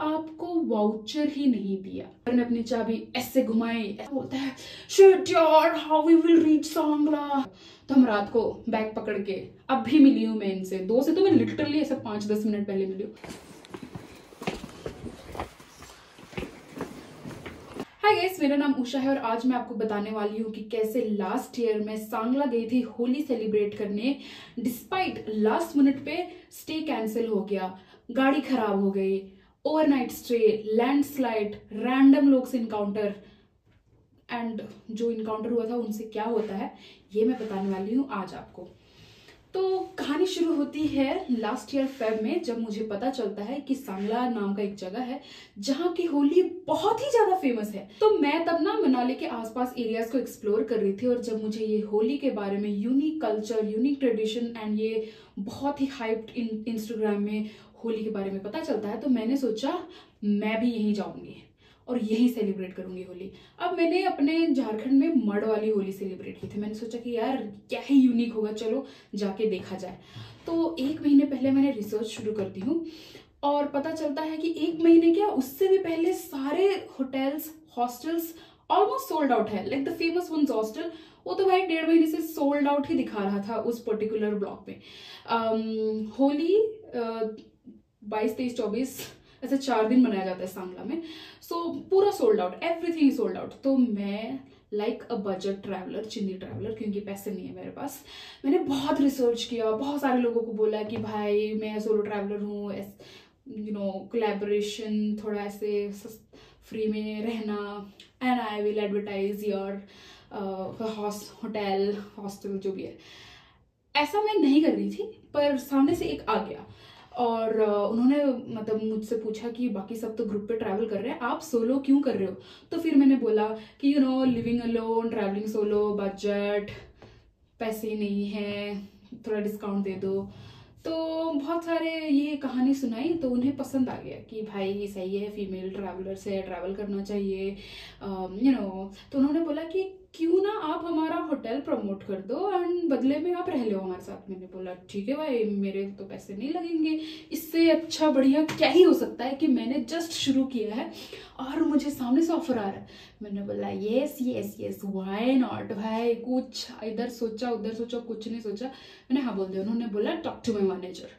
आपको वाउचर ही नहीं दिया। मैंने अपनी चाबी ऐसे घुमाई, ऐसा बोलता है शिट यार how we will reach Sangla. तो हम रात को बैग पकड़ के अब भी मिली हूँ मैं इनसे, 2 से तो मैं लिटरली ऐसे 5-10 मिनट पहले मिली हूँ। हाय गाइस, मेरा नाम उषा है और आज मैं आपको बताने वाली हूँ कि कैसे लास्ट ईयर मैं सांगला गई थी होली सेलिब्रेट करने। डिस्पाइट लास्ट मिनट पे स्टे कैंसिल हो गया, गाड़ी खराब हो गई, ओवरनाइट स्टे, लैंडस्लाइड, रैंडम लोग से इनकाउंटर, एंड जो इनकाउंटर हुआ था उनसे क्या होता है ये मैं बताने वाली हूँ आज आपको। तो कहानी शुरू होती है लास्ट ईयर फेब में, जब मुझे पता चलता है कि सांगला नाम का एक जगह है जहाँ की होली बहुत ही ज्यादा फेमस है। तो मैं तब ना मनाली के आसपास एरियाज को एक्सप्लोर कर रही थी और जब मुझे ये होली के बारे में, unique culture, unique tradition and ये बहुत ही हाइप्ड इंस्टाग्राम में होली के बारे में पता चलता है, तो मैंने सोचा मैं भी यहीं जाऊंगी और यही सेलिब्रेट करूंगी होली। अब मैंने अपने झारखंड में मड वाली होली सेलिब्रेट की थी। मैंने सोचा कि यार क्या ही यूनिक होगा, चलो जाके देखा जाए। तो 1 महीने पहले मैंने रिसर्च शुरू करती हूँ और पता चलता है कि 1 महीने क्या उससे भी पहले सारे hotels, hostels almost sold out है। Like the famous ones hostel, वो तो भाई 1.5 महीने से सोल्ड आउट ही दिखा रहा था उस पर्टिकुलर ब्लॉक में। होली 22, 23, 24 ऐसे 4 दिन मनाया जाता है सांगला में। सो पूरा sold out, everything sold out. तो मैं लाइक अ बजट ट्रैवलर, चिंदी ट्रैवलर, क्योंकि पैसे नहीं है मेरे पास, मैंने बहुत रिसर्च किया, बहुत सारे लोगों को बोला कि भाई मैं सोलो ट्रैवलर हूँ, कोलैबोरेशन, थोड़ा ऐसे फ्री में रहना, and I will advertise your hotel, hostel, जो भी है। ऐसा मैं नहीं कर रही थी, पर सामने से एक आ गया और उन्होंने मतलब मुझसे पूछा कि बाकी सब तो ग्रुप पे ट्रैवल कर रहे हैं, आप सोलो क्यों कर रहे हो। तो फिर मैंने बोला कि living alone, travelling solo, budget, पैसे नहीं है, थोड़ा डिस्काउंट दे दो। तो बहुत सारे ये कहानी सुनाई तो उन्हें पसंद आ गया कि भाई सही है, फीमेल ट्रैवलर से ट्रैवल करना चाहिए। तो उन्होंने बोला कि क्यों ना आप हमारा होटल प्रमोट कर दो एंड बदले में आप रह लो हमारे साथ। मैंने बोला ठीक है भाई, मेरे तो पैसे नहीं लगेंगे, इससे अच्छा बढ़िया क्या ही हो सकता है कि मैंने जस्ट शुरू किया है और मुझे सामने से ऑफर आ रहा है। मैंने बोला yes yes yes, why not भाई। कुछ इधर सोचा उधर सोचा, कुछ नहीं सोचा, मैंने हाँ बोल दिया। उन्होंने बोला talk to my manager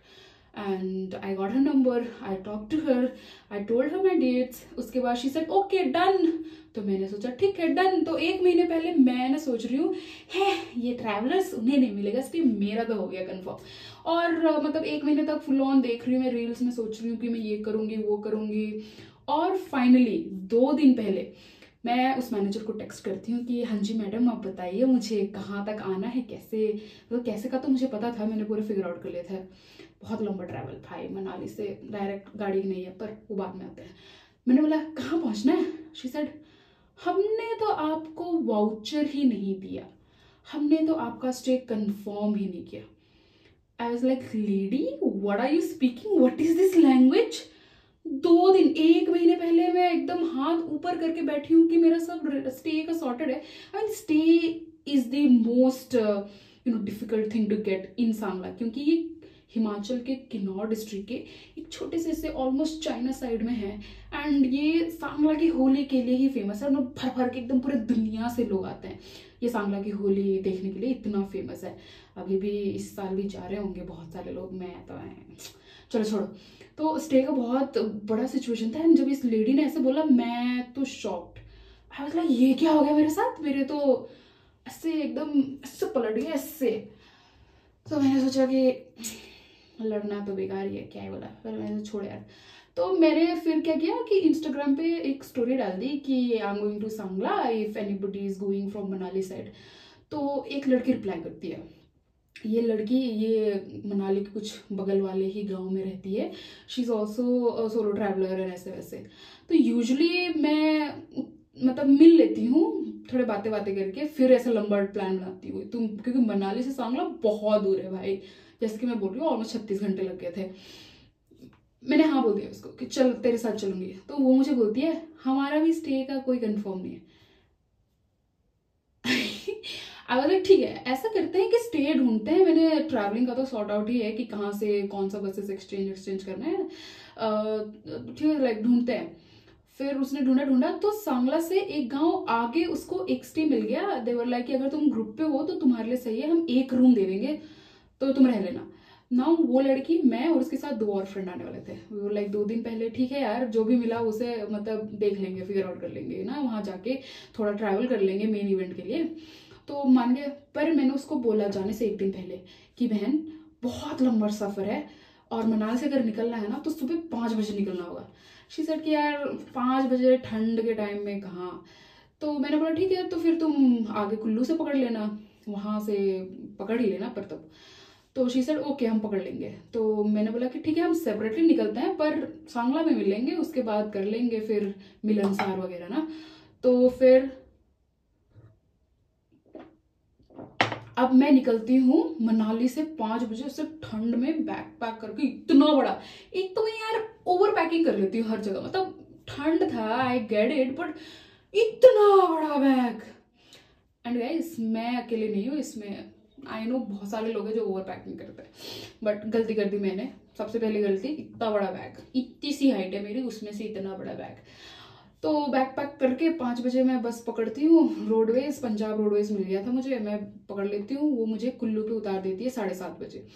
and I got her number, I talked to her, I told her my dates। उसके बाद she said okay done। तो मैंने सोचा ठीक है डन। तो 1 महीने पहले मैं ना सोच रही हूँ है ये ट्रैवलर्स उन्हें नहीं मिलेगा, इसलिए मेरा तो हो गया कंफर्म। और मतलब 1 महीने तक फुल ऑन देख रही हूँ मैं रील्स में, सोच रही हूँ कि मैं ये करूँगी वो करूँगी। और फाइनली 2 दिन पहले मैं उस मैनेजर को टेक्स्ट करती हूँ कि हाँ जी मैडम आप बताइए मुझे कहाँ तक आना है, कैसे, मतलब कैसे का तो मुझे पता था, मैंने पूरा फिगर आउट कर लिया था। बहुत लंबा ट्रैवल भाई, मनाली से डायरेक्ट गाड़ी नहीं है, पर वो बाद में आते हैं। मैंने बोला कहाँ पहुँचना है। शी सेड हमने तो आपको वाउचर ही नहीं दिया, हमने तो आपका स्टे कंफर्म ही नहीं किया। I was like lady what are you speaking, what is this language. 2 दिन, 1 महीने पहले मैं एकदम हाथ ऊपर करके बैठी हूँ कि मेरा सब स्टे का सॉर्टेड है। I mean stay is the most difficult thing to get in Sangla, क्योंकि ये हिमाचल के किन्नौर डिस्ट्रिक्ट के एक छोटे से ऑलमोस्ट चाइना साइड में है एंड ये सांगला की होली के लिए ही फेमस है। और भर भर के एकदम पूरे दुनिया से लोग आते हैं ये सांगला की होली देखने के लिए, इतना फेमस है। अभी भी इस साल भी जा रहे होंगे बहुत सारे लोग, मैं तो चलो छोड़ो। तो स्टे का बहुत बड़ा सिचुएशन था एंड जब इस लेडी ने ऐसे बोला मैं तो शॉक्ड। आई वाज लाइक ये क्या हो गया मेरे साथ, मेरे तो ऐसे एकदम ऐसे पलट गया ऐसे। तो मैंने सोचा कि लड़ना तो बेकार ही है, क्या ही बोला, पर मैंने छोड़ यार। तो मैंने फिर क्या किया कि इंस्टाग्राम पे एक स्टोरी डाल दी कि I am going to Sangla if anybody is going from Manali side. तो एक लड़की रिप्लाई करती है, ये लड़की ये मनाली के कुछ बगल वाले ही गांव में रहती है, she is also solo traveller and ऐसे वैसे। तो यूजुअली मैं मतलब मिल लेती हूँ थोड़े बातें बातें करके, फिर ऐसा लंबा प्लान बनाती हूँ तुम, क्योंकि मनाली से सांगला बहुत दूर है भाई, जैसे कि मैं बोल रही हूँ ऑलमोस्ट 36 घंटे लग गए थे। मैंने हाँ बोल दिया उसको कि चल तेरे साथ चलूंगी। तो वो मुझे बोलती है हमारा भी स्टे का कोई कंफर्म नहीं है। अगर ठीक है ऐसा करते हैं कि स्टे ढूंढते हैं, मैंने ट्रैवलिंग का तो सॉर्ट आउट ही है कि कहाँ से कौन सा बसेस एक्सचेंज करना है। ठीक है, लाइक ढूंढते हैं। फिर उसने ढूंढा ढूंढा तो सांगला से एक गांव आगे उसको एक स्टे मिल गया। देवर लाइक कि अगर तुम ग्रुप पे हो तो तुम्हारे लिए सही है, हम एक रूम दे देंगे तो तुम रह लेना। नाउ वो लड़की, मैं और उसके साथ 2 और फ्रेंड आने वाले थे। वो लाइक 2 दिन पहले, ठीक है यार जो भी मिला उसे मतलब देख लेंगे, फिगर आउट कर लेंगे ना, वहाँ जाके थोड़ा ट्रैवल कर लेंगे मेन इवेंट के लिए, तो मान गए। पर मैंने उसको बोला जाने से 1 दिन पहले कि बहन बहुत लंबा सफ़र है और मनाली से अगर निकलना है ना तो सुबह 5 बजे निकलना होगा। शी सेड कि यार 5 बजे ठंड के टाइम में कहाँ। तो मैंने बोला ठीक है, तो फिर तुम आगे कुल्लू से पकड़ लेना, वहाँ से पकड़ ही लेना। पर तब तो शी सेड ओके हम पकड़ लेंगे। तो मैंने बोला कि ठीक है हम सेपरेटली निकलते हैं पर सांगला में मिलेंगे, उसके बाद कर लेंगे फिर मिलनसार वगैरह ना। तो फिर अब मैं निकलती हूँ मनाली से 5 बजे से ठंड में बैग पैक करके, इतना बड़ा। एक तो मैं यार ओवर पैकिंग कर लेती हूँ हर जगह, मतलब ठंड था आई गेट इट, बट इतना बड़ा बैग। एंड गाइस मैं अकेले नहीं हूँ इसमें, आई नो बहुत सारे लोग हैं जो ओवर पैकिंग करते हैं, बट गलती कर दी मैंने। सबसे पहली गलती, इतना बड़ा बैग, इतनी सी हाइट है मेरी, उसमें से इतना बड़ा बैग। तो बैग पैक करके 5 बजे मैं बस पकड़ती हूँ, रोडवेज, पंजाब रोडवेज मिल गया था मुझे, मैं पकड़ लेती हूँ। वो मुझे कुल्लू पे उतार देती है 7:30 बजे।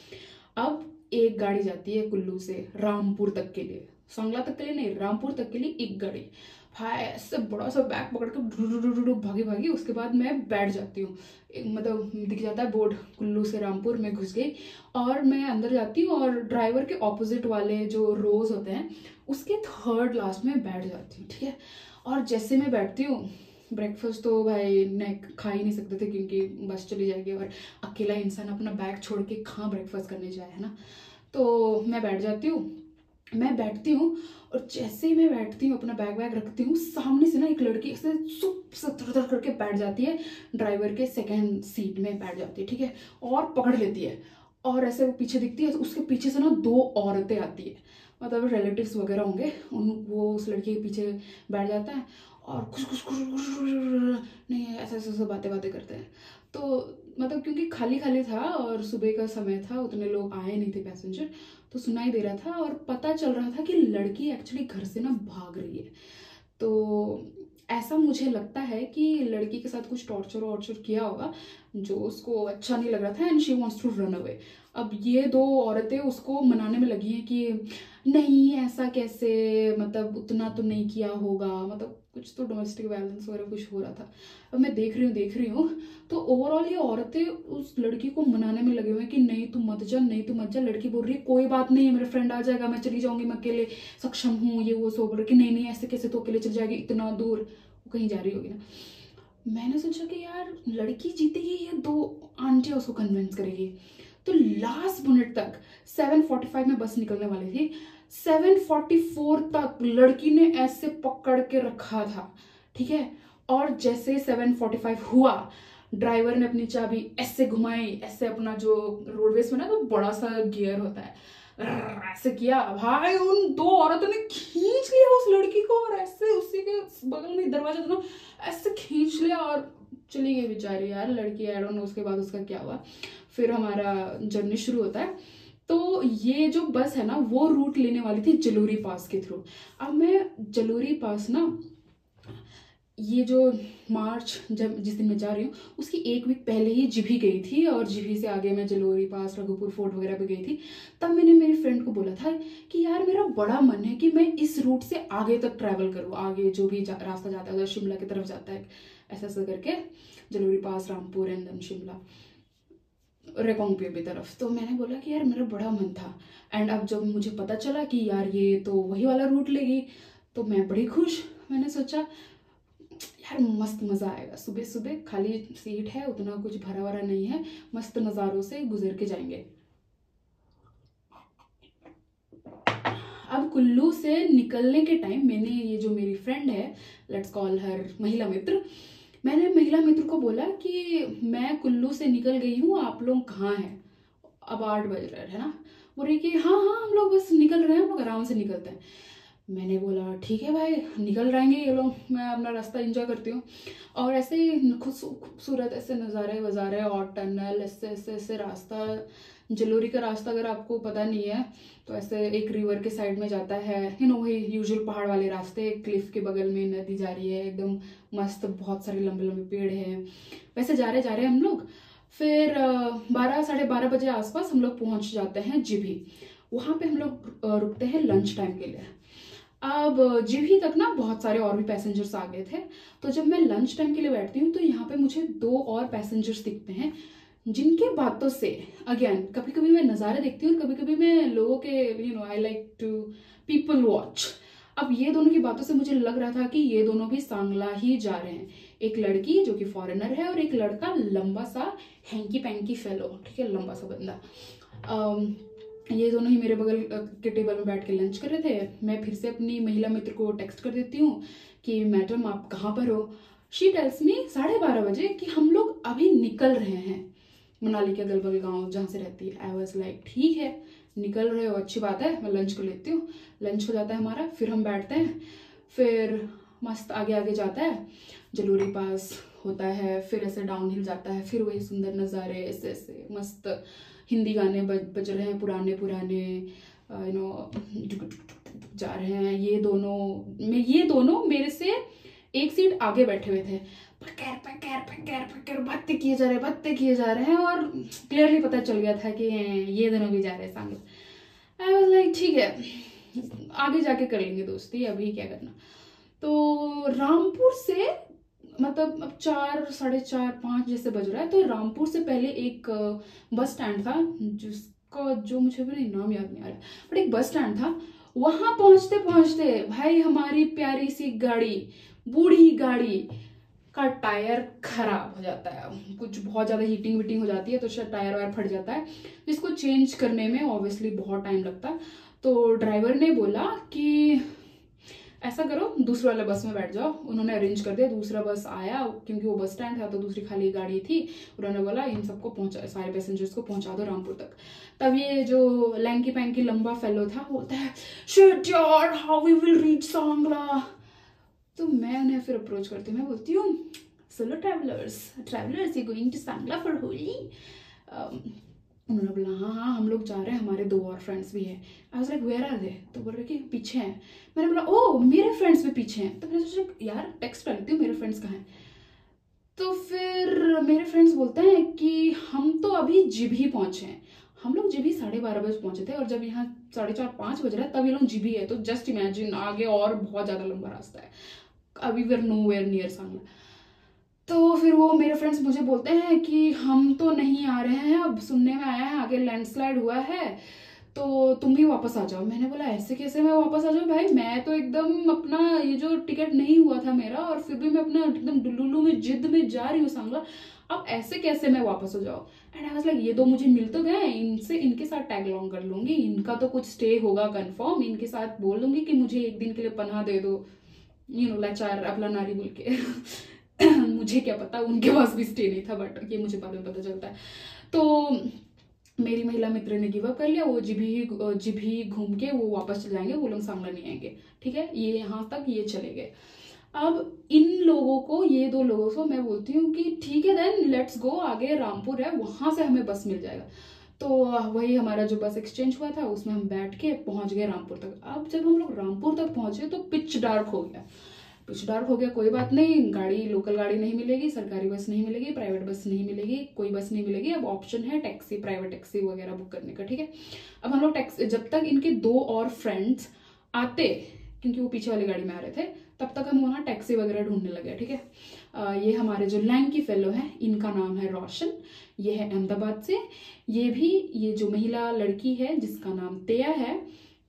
अब एक गाड़ी जाती है कुल्लू से रामपुर तक के लिए, सांगला तक के लिए नहीं, रामपुर तक के लिए एक गाड़ी। भाई ऐसे बड़ा सा बैग पकड़ के भागी भागी, उसके बाद मैं बैठ जाती हूँ। मतलब दिख जाता है बोर्ड कुल्लू से रामपुर, मैं घुस गई और मैं अंदर जाती हूँ और ड्राइवर के ऑपोजिट वाले जो रोज होते हैं उसके 3rd लास्ट में बैठ जाती हूँ, ठीक है। और जैसे मैं बैठती हूँ, ब्रेकफास्ट तो भाई नहीं खा ही नहीं सकते थे क्योंकि बस चली जाएगी और अकेला इंसान अपना बैग छोड़ के कहाँ ब्रेकफास्ट करने जाए, है ना। तो मैं बैठ जाती हूँ, मैं बैठती हूँ और जैसे ही मैं बैठती हूँ अपना बैग वैग रखती हूँ, सामने से ना एक लड़की ऐसे सुप से धर करके बैठ जाती है, ड्राइवर के 2nd सीट में बैठ जाती है, ठीक है, और पकड़ लेती है। और ऐसे वो पीछे दिखती है, उसके पीछे से ना 2 औरतें आती है, मतलब रिलेटिव्स वगैरह होंगे उन, वो उस लड़की के पीछे बैठ जाता है और कुछ कुछ कुछ नहीं ऐसे ऐसे ऐसे बातें बातें करते हैं। तो मतलब क्योंकि खाली खाली था और सुबह का समय था, उतने लोग आए नहीं थे पैसेंजर, तो सुनाई दे रहा था और पता चल रहा था कि लड़की एक्चुअली घर से ना भाग रही है। तो ऐसा मुझे लगता है कि लड़की के साथ कुछ टॉर्चर वॉर्चर किया होगा जो उसको अच्छा नहीं लग रहा था and she wants to run away. अब ये 2 औरतें उसको मनाने में लगी हैं कि नहीं ऐसा कैसे, मतलब उतना तो नहीं किया होगा, मतलब कुछ तो डोमेस्टिक वायलेंस वगैरह कुछ हो रहा था। अब मैं देख रही हूँ तो ओवरऑल ये औरतें उस लड़की को मनाने में लगे हुए हैं कि नहीं तू मत जा, नहीं तू मत जा। लड़की बोल रही है कोई बात नहीं है, मेरा फ्रेंड आ जाएगा, मैं चली जाऊंगी, मैं अकेले सक्षम हूँ, ये वो सो बोल रही कि नहीं नहीं ऐसे कैसे तो अकेले चली जाएगी इतना दूर, वो कहीं जा रही होगी ना। मैंने सोचा कि यार लड़की जीतेगी या 2 आंटियां उसको कन्विंस करेगी। तो लास्ट मिनट तक 7:45 में बस निकलने वाली थी, 7:44 तक लड़की ने ऐसे पकड़ के रखा था, ठीक है। और जैसे 7:45 हुआ, ड्राइवर ने अपनी चाबी ऐसे घुमाई, ऐसे अपना जो रोडवेज में ना तो बड़ा सा गियर होता है, ऐसे किया, भाई उन 2 औरतों ने खींच लिया उस लड़की को और ऐसे उसी के बगल में दरवाजा था ना, ऐसे खींच लिया और चली गई बेचारी यार लड़की। आई डोंट नो उसके बाद उसका क्या हुआ। फिर हमारा जर्नी शुरू होता है। तो ये जो बस है ना वो रूट लेने वाली थी जलोरी पास के थ्रू। अब मैं जलोरी पास ना, ये जो मार्च जब जिस दिन मैं जा रही हूँ उसकी 1 वीक पहले ही जीभी गई थी और जीभी से आगे मैं जलोरी पास, रघुपुर फोर्ट वगैरह पे गई थी। तब मैंने मेरी फ्रेंड को बोला था कि यार मेरा बड़ा मन है कि मैं इस रूट से आगे तक ट्रैवल करूँ, आगे जो भी रास्ता जाता है शिमला की तरफ जाता है, ऐसा ऐसा करके जलोरी पास, रामपुर एंड देन शिमला, रेकोंगपियो की तरफ। तो मैंने बोला कि यार मेरा बड़ा मन था। एंड अब जब मुझे पता चला कि यार ये तो वही वाला रूट लेगी तो मैं बड़ी खुश। मैंने सोचा यार मस्त मज़ा आएगा, सुबह सुबह खाली सीट है, उतना कुछ भरा भरा नहीं है, मस्त नज़ारों से गुजर के जाएंगे। अब कुल्लू से निकलने के टाइम मैंने ये जो मेरी फ्रेंड है, लेट्स कॉल हर महिला मित्र, मैंने महिला मित्र को बोला कि मैं कुल्लू से निकल गई हूँ, आप लोग कहाँ हैं। अब 8 बज रहे है ना, बोल रही कि हाँ हाँ हम लोग बस निकल रहे हैं, हम लोग आराम से निकलते हैं। मैंने बोला ठीक है भाई निकल जाएंगे ये लोग, मैं अपना रास्ता एंजॉय करती हूँ। और ऐसे ही खूबसूरत ऐसे नज़ारे वज़ारे और टनल ऐसे ऐसे ऐसे रास्ता जलोरी का रास्ता अगर आपको पता नहीं है तो ऐसे एक रिवर के साइड में जाता है, वही यूजुअल पहाड़ वाले रास्ते, क्लिफ के बगल में नदी जा रही है एकदम मस्त, बहुत सारे लंबे लंबे पेड़ हैं। वैसे जा रहे हम लोग। फिर 12 साढ़े 12 बजे आसपास हम लोग पहुंच जाते हैं जीभी। वहाँ पे हम लोग रुकते हैं लंच टाइम के लिए। अब जीभी तक ना बहुत सारे और भी पैसेंजर्स आ गए थे। तो जब मैं लंच टाइम के लिए बैठती हूँ तो यहाँ पे मुझे 2 और पैसेंजर्स दिखते हैं, जिनके बातों से अगेन कभी कभी मैं नज़ारे देखती हूँ, कभी कभी मैं लोगों के I like to people watch. अब ये दोनों की बातों से मुझे लग रहा था कि ये दोनों भी सांगला ही जा रहे हैं। एक लड़की जो कि फॉरेनर है और एक लड़का लंबा सा हैंकी पैंकी फेलो, ठीक है, लंबा सा बंदा। ये दोनों ही मेरे बगल के टेबल में बैठ के लंच कर रहे थे। मैं फिर से अपनी महिला मित्र को टेक्स्ट कर देती हूँ कि मैडम आप कहाँ पर हो। शी टेल्स मी 12:30 बजे कि हम लोग अभी निकल रहे हैं मनाली के अगल बगल गाँव जहाँ से रहती है। आई वॉज लाइक ठीक है, निकल रहे हो, अच्छी बात है, मैं लंच कर लेती हूँ। लंच हो जाता है हमारा, फिर हम बैठते हैं। फिर मस्त आगे आगे जाता है, जलोरी पास होता है, फिर ऐसे डाउन हिल जाता है, फिर वही सुंदर नज़ारे, ऐसे ऐसे मस्त हिंदी गाने बज रहे हैं, पुराने पुराने जा रहे हैं। ये दोनों मेरे से एक सीट आगे बैठे हुए थे, पकड़ पकड़ पकड़ पकड़ भत्ते किए जा रहे हैं और क्लियरली पता चल गया था कि ये दोनों भी जा रहे हैं सांगला। आई वाज लाइक ठीक है, आगे जाके कर लेंगे दोस्ती, अभी क्या करना। तो रामपुर से मतलब अब 4 साढ़े 4 5 जैसे बज रहा है, तो रामपुर से पहले एक बस स्टैंड था जिसका जो मुझे भी नाम याद नहीं आ रहा, बट एक बस स्टैंड था। वहां पहुंचते पहुंचते भाई हमारी प्यारी सी गाड़ी, बूढ़ी गाड़ी का टायर खराब हो जाता है, कुछ बहुत ज्यादा हीटिंग वीटिंग हो जाती है तो शायद टायर वायर फट जाता है, जिसको चेंज करने में ऑब्वियसली बहुत टाइम लगता है। तो ड्राइवर ने बोला कि ऐसा करो दूसरे वाले बस में बैठ जाओ। उन्होंने अरेंज कर दिया, दूसरा बस आया क्योंकि वो बस स्टैंड था तो दूसरी खाली गाड़ी थी। उन्होंने बोला इन सबको पहुंचा, सारे पैसेंजर्स को पहुंचा दो रामपुर तक। तब ये जो लैंकी पैंकी लंबा फेलो था बोलता है शिट यार how we will reach Sangla. तो मैं उन्हें फिर अप्रोच करती हूँ, मैं बोलती हूँ solo travellers you going to Sangla for Holi. उन्होंने बोला हाँ हाँ हम लोग जा रहे हैं, हमारे 2 और फ्रेंड्स भी हैं। I was like where are they? तो बोल रहे कि पीछे हैं। मैंने बोला ओ मेरे फ्रेंड्स भी पीछे हैं। तो मैंने सोचा यार टेक्स्ट कर लेती हूँ मेरे फ्रेंड्स कहाँ हैं। तो फिर मेरे फ्रेंड्स बोलते हैं कि हम तो अभी जीभी पहुंचे हैं। हम लोग जीभी 12:30 बजे पहुंचे थे और जब यहाँ 4:30 5 बज रहा है तब ये लोग जीभी है। तो जस्ट इमेजिन आगे और बहुत ज्यादा लंबा रास्ता है, अभी we're nowhere near Sangla. तो फिर वो मेरे फ्रेंड्स मुझे बोलते हैं कि हम तो नहीं आ रहे हैं, अब सुनने में आया है आगे लैंडस्लाइड हुआ है तो तुम भी वापस आ जाओ। मैंने बोला ऐसे कैसे मैं वापस आ जाऊँ भाई, मैं तो एकदम अपना ये जो टिकट नहीं हुआ था मेरा और फिर भी मैं अपना एकदम डुल्लू में जिद में जा रही हूँ सांगला, अब ऐसे कैसे मैं वापस हो जाऊँ। एंड आई वाज लाइक ये दो मुझे मिल तो गए, इनके साथ टैग लॉन्ग कर लूंगी, इनका तो कुछ स्टे होगा कंफर्म, इनके साथ बोल दूंगी कि मुझे एक दिन के लिए पनाह दे दो, लाचार अबला नारी बोल के मुझे क्या पता उनके पास भी स्टे नहीं था, बट ये मुझे बाद में पता चलता है। तो मेरी महिला मित्र ने गिव अप कर लिया, वो जिभी घूम के वो वापस चले जाएंगे, वो लोग सांगला नहीं आएंगे, ठीक है, ये यहाँ तक ये चले गए। अब इन लोगों को, ये 2 लोगों को मैं बोलती हूँ कि ठीक है देन लेट्स गो, आगे रामपुर है वहां से हमें बस मिल जाएगा। तो वही हमारा जो बस एक्सचेंज हुआ था उसमें हम बैठ के पहुंच गए रामपुर तक। अब जब हम लोग रामपुर तक पहुंचे तो पिच डार्क हो गया। कोई बात नहीं, गाड़ी लोकल गाड़ी नहीं मिलेगी, सरकारी बस नहीं मिलेगी, प्राइवेट बस नहीं मिलेगी, कोई बस नहीं मिलेगी। अब ऑप्शन है टैक्सी, प्राइवेट टैक्सी वगैरह बुक करने का, ठीक है। अब हम लोग टैक्सी, जब तक इनके 2 और फ्रेंड्स आते, क्योंकि वो पीछे वाली गाड़ी में आ रहे थे, तब तक हम वहाँ टैक्सी वगैरह ढूंढने लगे, ठीक है। ये हमारे जो लैंकी फेलो है इनका नाम है रोशन, ये है अहमदाबाद से। ये जो महिला लड़की है जिसका नाम तेया है,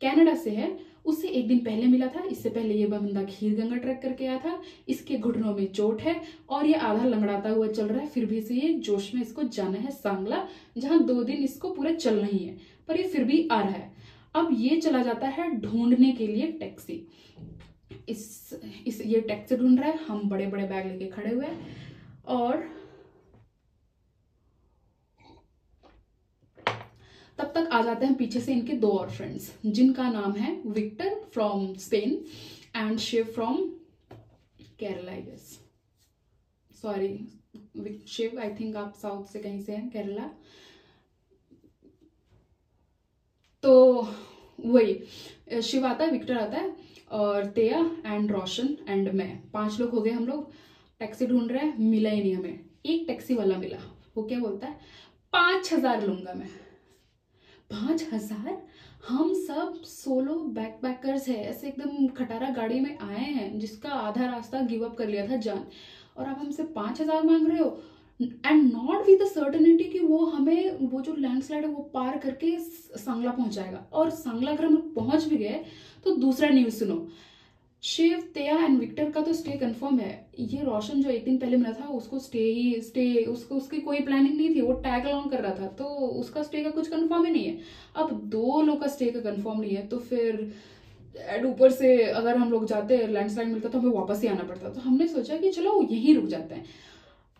कनाडा से है। उससे एक दिन पहले मिला था, इससे पहले ये बंदा खीर गंगा ट्रैक करके आया था। इसके घुटनों में चोट है और ये आधा लंगड़ाता हुआ चल रहा है, फिर भी से ये जोश में इसको जाना है सांगला, जहां 2 दिन इसको पूरे चलना ही है, पर ये फिर भी आ रहा है। अब ये चला जाता है ढूंढने के लिए टैक्सी। ये टैक्सी ढूंढ रहा है, हम बड़े बड़े बैग लेके खड़े हुए हैं। और तब तक आ जाते हैं पीछे से इनके 2 और फ्रेंड्स, जिनका नाम है Victor from Spain and Shiv from Kerala, I guess, sorry Shiv, I think आप साउथ से कहीं से हैं, केरला। तो वही शिव आता है, विक्टर आता है और तेया एंड रोशन एंड मैं, 5 लोग हो गए हम लोग। टैक्सी ढूंढ रहे हैं, मिला ही नहीं हमें। एक टैक्सी वाला मिला, वो क्या बोलता है 5,000 लूंगा मैं। 5,000? हम सब सोलो बैकपैकर्स है, ऐसे एकदम खटारा गाड़ी में आए हैं जिसका आधा रास्ता गिव अप कर लिया था जान, और आप हमसे 5,000 मांग रहे हो। And not with the certainty कि वो हमें वो जो लैंडस्लाइड है वो पार करके सांगला पहुंचाएगा। और सांगला अगर हम पहुंच भी गए तो दूसरा न्यूज सुनो, शिव, तेया एंड विक्टर का तो स्टे कंफर्म है। ये रोशन जो 1 दिन पहले मिला था उसको उसको उसकी कोई प्लानिंग नहीं थी, वो टैग अलोंग कर रहा था, तो उसका स्टे का कुछ कंफर्म ही नहीं है। अब 2 लोग का स्टे का कंफर्म नहीं है, तो फिर ऊपर से अगर हम लोग जाते, लैंडस्लाइड मिलता तो हमें वापस ही आना पड़ता। तो हमने सोचा कि चलो यहीं रुक जाते हैं।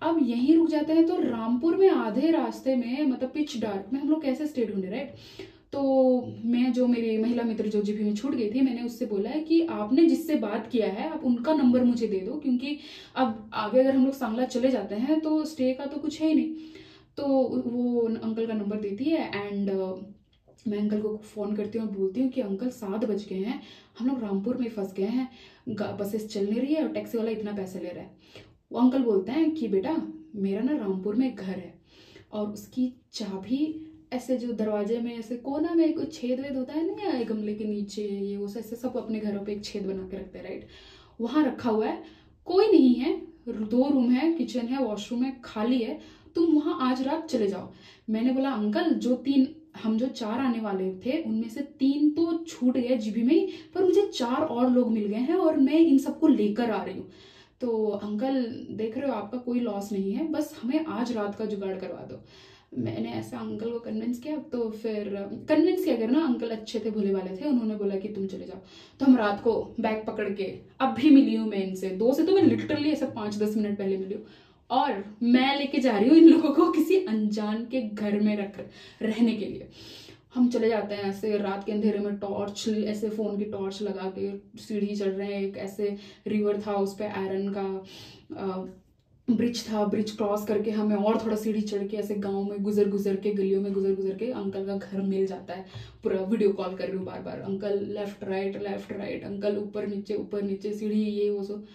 अब यहीं रुक जाते हैं तो रामपुर में आधे रास्ते में, मतलब पिच डार्क में हम लोग कैसे स्टे ढूंढे, राइट। तो मैं, जो मेरी महिला मित्र जो जीपी में छूट गई थी, मैंने उससे बोला है कि आपने जिससे बात किया है आप उनका नंबर मुझे दे दो, क्योंकि अब आगे अगर हम लोग सांगला चले जाते हैं तो स्टे का तो कुछ है ही नहीं। तो वो अंकल का नंबर देती है एंड मैं अंकल को फ़ोन करती हूँ और बोलती हूँ कि अंकल 7 बज गए हैं, हम लोग रामपुर में फंस गए हैं, बसेस चल नहीं रही है और टैक्सी वाला इतना पैसे ले रहा है। वो अंकल बोलते हैं कि बेटा मेरा ना रामपुर में घर है और उसकी चाबी ऐसे जो दरवाजे में ऐसे कोना में कोई छेद वेद होता है ना, या गमले के नीचे ये वो ऐसे सब अपने घरों पे एक छेद बना के रखते हैं, राइट। वहाँ रखा हुआ है, कोई नहीं है, 2 रूम है, किचन है, वॉशरूम है, खाली है, तुम वहाँ आज रात चले जाओ। मैंने बोला अंकल हम जो 4 आने वाले थे उनमें से 3 तो छूट गए जीबी में ही, पर मुझे 4 और लोग मिल गए हैं और मैं इन सबको लेकर आ रही हूँ। तो अंकल देख रहे हो आपका कोई लॉस नहीं है, बस हमें आज रात का जुगाड़ करवा दो। मैंने ऐसा अंकल को कन्विंस किया, तो फिर कन्विंस किया करना, अंकल अच्छे थे, भोले वाले थे, उन्होंने बोला कि तुम चले जाओ। तो हम रात को बैग पकड़ के, अब भी मिली हूँ मैं इनसे, 2 से तो मैं लिटरली ऐसे 5-10 मिनट पहले मिली हूँ, और मैं लेके जा रही हूँ इन लोगों को किसी अनजान के घर में रहने के लिए। हम चले जाते हैं ऐसे रात के अंधेरे में, टॉर्च ऐसे फ़ोन की टॉर्च लगा के सीढ़ी चढ़ रहे हैं। एक ऐसे रिवर था, उस पर आयरन का ब्रिज था, ब्रिज क्रॉस करके हमें और थोड़ा सीढ़ी चढ़ के ऐसे गांव में गुजर गुजर के, गलियों में गुजर गुजर के अंकल का घर मिल जाता है। पूरा वीडियो कॉल कर रही हूँ बार बार, अंकल लेफ्ट राइट, अंकल ऊपर नीचे सीढ़ी, ये वो सब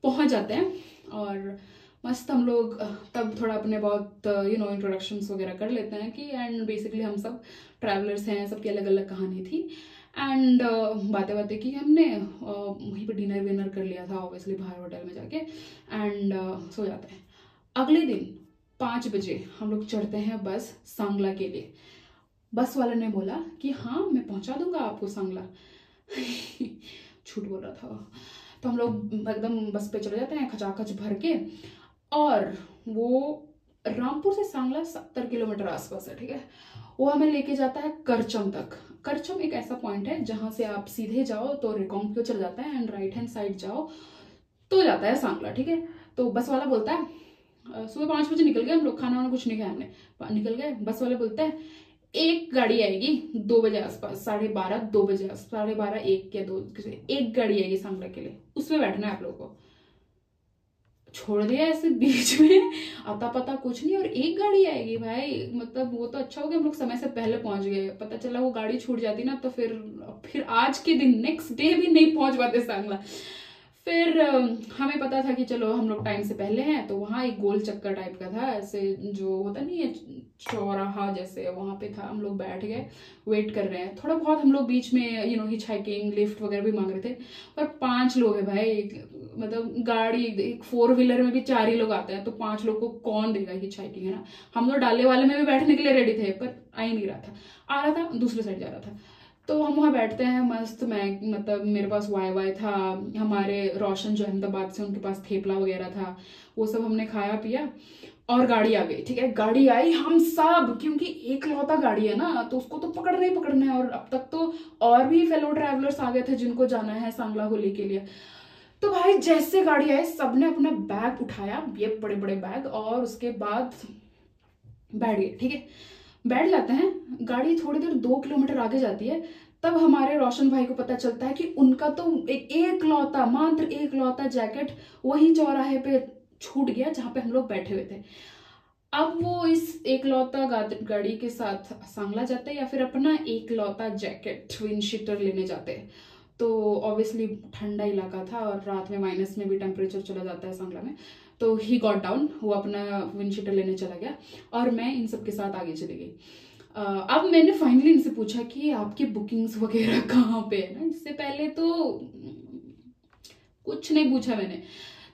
पहुँच जाते हैं। और मस्त हम लोग तब थोड़ा अपने बहुत इंट्रोडक्शंस वगैरह कर लेते हैं कि एंड बेसिकली हम सब ट्रैवलर्स हैं, सबकी अलग अलग कहानी थी। एंड बातें की हमने, वहीं पे डिनर विनर कर लिया था ऑब्वियसली बाहर होटल में जाके, एंड सो जाते हैं। अगले दिन 5 बजे हम लोग चढ़ते हैं बस सांगला के लिए। बस वाले ने बोला कि हाँ मैं पहुंचा दूंगा आपको सांगला। झूठ बोल रहा था। तो हम लोग एकदम बस पे चले जाते हैं खचाखच भर के, और वो रामपुर से सांगला 70 किलोमीटर आसपास है, ठीक है। वो हमें लेके जाता है करचम तक। करचम एक ऐसा पॉइंट है जहां से आप सीधे जाओ तो रिकोंगपियो चल जाता है, एंड राइट हैंड साइड जाओ तो जाता है सांगला, ठीक है। तो बस वाला बोलता है, सुबह 5 बजे निकल गए हम लोग, खाना वाना कुछ नहीं खाया हमने, निकल गए। बस वाले बोलते हैं एक गाड़ी आएगी 2 बजे आसपास, 12:30 2 बजे, 12:30 1 या 2, एक गाड़ी आएगी सांगला के लिए, उसमें बैठना है आप लोगों को। छोड़ दिया ऐसे बीच में, आता पता कुछ नहीं, और एक गाड़ी आएगी भाई। मतलब वो तो अच्छा हो गया हम लोग समय से पहले पहुंच गए, पता चला वो गाड़ी छूट जाती ना तो फिर आज के दिन नेक्स्ट डे भी नहीं पहुंच पाते सांगला। फिर हमें पता था कि चलो हम लोग टाइम से पहले हैं, तो वहाँ एक गोल चक्कर टाइप का था, ऐसे जो होता नहीं है चौराहा जैसे, वहाँ पे था। हम लोग बैठ गए, वेट कर रहे हैं। थोड़ा बहुत हम लोग बीच में हिच हाइकिंग लिफ्ट वगैरह भी मांग रहे थे, पर 5 लोग हैं भाई, मतलब गाड़ी एक 4 व्हीलर में भी 4 ही लोग आते हैं, तो 5 लोग को कौन देगा हिच हाइकिंग, है ना। हम लोग डाले वाले में भी बैठने के लिए रेडी थे, पर आ ही नहीं रहा था, आ रहा था दूसरे साइड जा रहा था। तो हम वहाँ बैठते हैं मस्त, मैं मतलब मेरे पास वाई था, हमारे रोशन जो अहमदाबाद से, उनके पास थेपला वगैरह था, वो सब हमने खाया पिया, और गाड़ी आ गई, ठीक है। गाड़ी आई, हम सब, क्योंकि एक लौता गाड़ी है ना तो उसको तो पकड़ना ही पकड़ना है, और अब तक तो और भी फेलो ट्रैवलर्स आ गए थे जिनको जाना है सांगला होली के लिए। तो भाई जैसे गाड़ी आई, सबने अपना बैग उठाया, ये बड़े बड़े बैग, और उसके बाद बैठ गए, ठीक है। बैठ जाते हैं, गाड़ी थोड़ी देर 2 किलोमीटर आगे जाती है, तब हमारे रोशन भाई को पता चलता है कि उनका तो मात्र एक लौता जैकेट वही चौराहे पे छूट गया जहां पे हम लोग बैठे हुए थे। अब वो इस एकलौता गाड़ी के साथ सांगला जाते हैं या फिर अपना एकलौता जैकेट विंड शीटर लेने जाते हैं। तो ऑब्वियसली ठंडा इलाका था और रात में माइनस में भी टेम्परेचर चला जाता है सांगला में। तो ही गॉट डाउन, वो अपना विंड शीटर लेने चला गया और मैं इन सब के साथ आगे चली गई। अब मैंने फाइनली इनसे पूछा कि आपकी बुकिंग्स वगैरह कहाँ पे है ना। इससे पहले तो कुछ नहीं पूछा मैंने।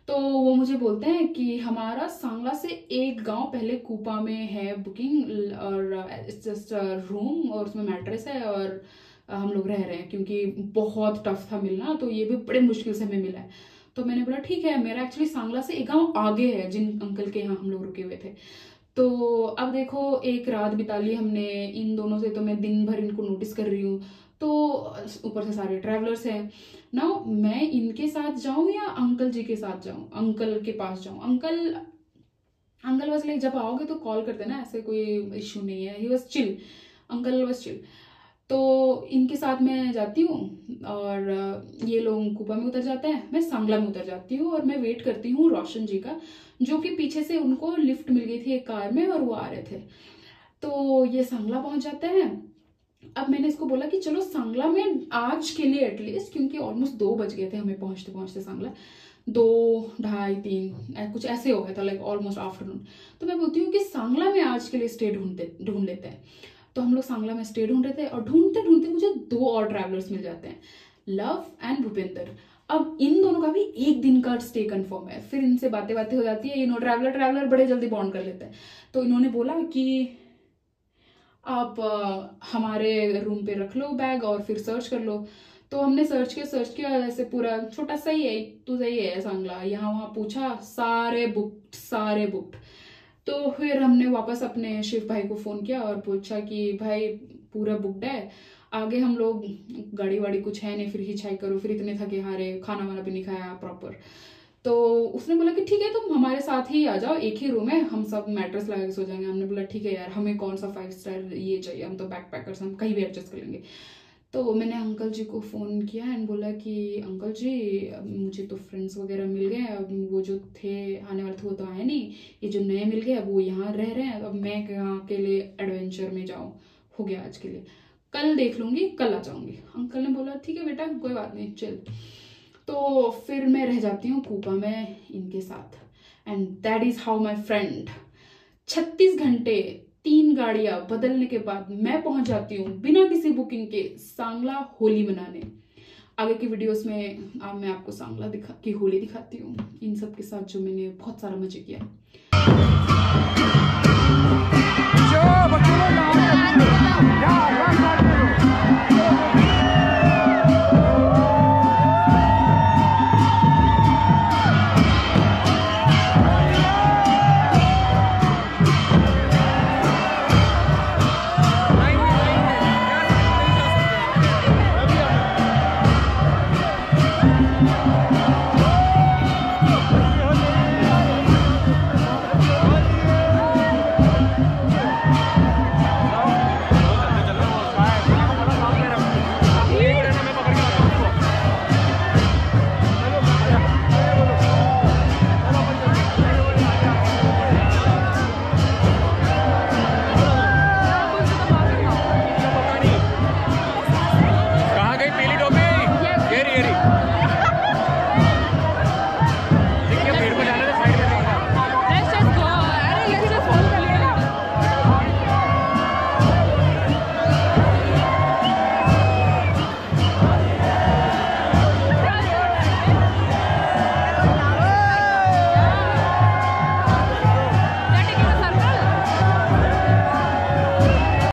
तो वो मुझे बोलते हैं कि हमारा सांगला से एक गांव पहले कूपा में है बुकिंग, और इट्स जस्ट रूम और उसमें मैट्रेस है और हम लोग रह रहे हैं, क्योंकि बहुत टफ था मिलना, तो ये भी बड़े मुश्किल से हमें मिला है। तो मैंने बोला ठीक है, मेरा एक्चुअली सांगला से एक गांव आगे है जिन अंकल के यहाँ हम लोग रुके हुए थे। तो अब देखो एक रात बिता ली हमने इन दोनों से, तो मैं दिन भर इनको नोटिस कर रही हूँ। तो ऊपर से सारे ट्रैवलर्स हैं ना, मैं इनके साथ जाऊं या अंकल जी के साथ जाऊं, अंकल के पास जाऊं। अंकल बस लाइक जब आओगे तो कॉल कर देना, ऐसे कोई इश्यू नहीं है। He was chill, uncle was chill. तो इनके साथ मैं जाती हूँ और ये लोग कूपा में उतर जाते हैं, मैं सांगला में उतर जाती हूँ और मैं वेट करती हूँ रोशन जी का, जो कि पीछे से उनको लिफ्ट मिल गई थी एक कार में और वो आ रहे थे। तो ये सांगला पहुंच जाते हैं। अब मैंने इसको बोला कि चलो सांगला में आज के लिए एटलीस्ट, क्योंकि ऑलमोस्ट 2 बज गए थे हमें पहुंचते पहुंचते सांगला, 2, 2:30, 3 कुछ ऐसे हो गया था, लाइक ऑलमोस्ट आफ्टरनून। तो मैं बोलती हूँ कि सांगला में आज के लिए स्टे ढूंढ लेते हैं। तो हम लोग सांगला में स्टे ढूंढ रहे थे और ढूंढते ढूंढते मुझे 2 और ट्रैवलर्स मिल जाते हैं, लव एंड भूपेंद्र। अब इन दोनों का भी एक दिन का स्टे कंफर्म है। फिर इनसे बातें हो जाती है, ट्रैवलर बड़े जल्दी बॉन्ड कर लेते हैं। तो इन्होंने बोला कि आप हमारे रूम पे रख लो बैग और फिर सर्च कर लो। तो हमने सर्च किया जैसे पूरा छोटा सही है तो सही है सांगला, यहाँ वहाँ पूछा, सारे बुक्ड। तो फिर हमने वापस अपने शिव भाई को फोन किया और पूछा कि भाई पूरा बुक्ड है, आगे हम लोग गाड़ी वाड़ी कुछ है नहीं, फिर हिचहाइक करो, फिर इतने थके हारे, खाना वाना भी नहीं खाया प्रॉपर। तो उसने बोला कि ठीक है तुम हमारे साथ ही आ जाओ, एक ही रूम है, हम सब मैट्रेस लगा के सो जाएंगे। हमने बोला ठीक है यार, हमें कौन सा 5 स्टार ये चाहिए, हम तो बैकपैकर्स, हम कहीं भी एडजस्ट कर लेंगे। तो मैंने अंकल जी को फ़ोन किया एंड बोला कि अंकल जी मुझे तो फ्रेंड्स वगैरह मिल गए, अब वो जो थे आने वाले थे वो तो आए नहीं, ये जो नए मिल गए वो यहाँ रह रहे हैं, अब मैं यहाँ के लिए एडवेंचर में जाऊँ, हो गया आज के लिए, कल देख लूँगी, कल आ जाऊँगी। अंकल ने बोला ठीक है बेटा कोई बात नहीं चल। तो फिर मैं रह जाती हूँ कूपा में इनके साथ and that is how my friend 36 घंटे 3 गाड़ियां बदलने के बाद मैं पहुंच जाती हूँ बिना किसी बुकिंग के सांगला होली मनाने। आगे की वीडियोस में मैं आपको सांगला की होली दिखाती हूँ इन सब के साथ, जो मैंने बहुत सारा मजे किया। जो